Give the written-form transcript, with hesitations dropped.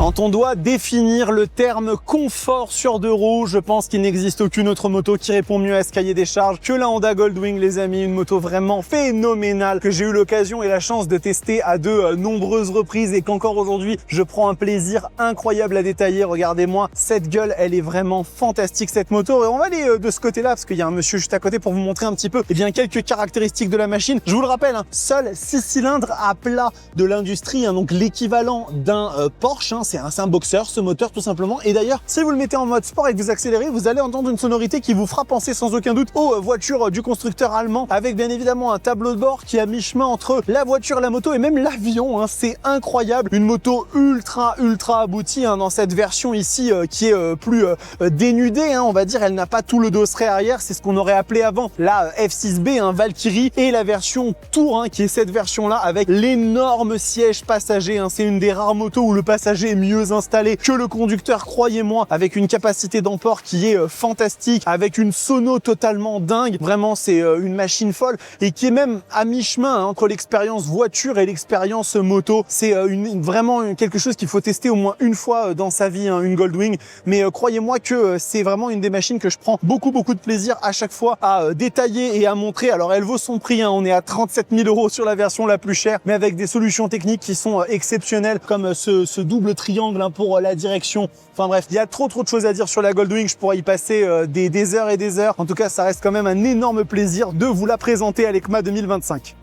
Quand on doit définir le terme confort sur deux roues, je pense qu'il n'existe aucune autre moto qui répond mieux à ce cahier des charges que la Honda Goldwing, les amis. Une moto vraiment phénoménale que j'ai eu l'occasion et la chance de tester à de nombreuses reprises et qu'encore aujourd'hui, je prends un plaisir incroyable à détailler. Regardez-moi cette gueule, elle est vraiment fantastique cette moto. Et on va aller de ce côté-là parce qu'il y a un monsieur juste à côté pour vous montrer un petit peu quelques caractéristiques de la machine. Je vous le rappelle, seul 6 cylindres à plat de l'industrie, donc l'équivalent d'un Porsche. C'est un boxer, ce moteur, tout simplement. Et d'ailleurs, si vous le mettez en mode sport et que vous accélérez, vous allez entendre une sonorité qui vous fera penser sans aucun doute aux voitures du constructeur allemand, avec bien évidemment un tableau de bord qui est à mi-chemin entre la voiture, la moto et même l'avion. C'est incroyable. Une moto ultra aboutie dans cette version ici qui est plus dénudée, on va dire. Elle n'a pas tout le dosseret arrière. C'est ce qu'on aurait appelé avant la F6B, Valkyrie, et la version Tour, qui est cette version-là avec l'énorme siège passager. C'est une des rares motos où le passager est mieux installé que le conducteur, croyez-moi, avec une capacité d'emport qui est fantastique, avec une sono totalement dingue. Vraiment, c'est une machine folle et qui est même à mi-chemin entre l'expérience voiture et l'expérience moto. C'est vraiment quelque chose qu'il faut tester au moins une fois dans sa vie, une Goldwing. Mais croyez-moi que c'est vraiment une des machines que je prends beaucoup de plaisir à chaque fois à détailler et à montrer. Alors elle vaut son prix, on est à 37 000 € sur la version la plus chère, mais avec des solutions techniques qui sont exceptionnelles, comme ce double triangle pour la direction. Enfin bref, il y a trop de choses à dire sur la Goldwing. Je pourrais y passer des heures et des heures. En tout cas, ça reste quand même un énorme plaisir de vous la présenter à l'EICMA 2025.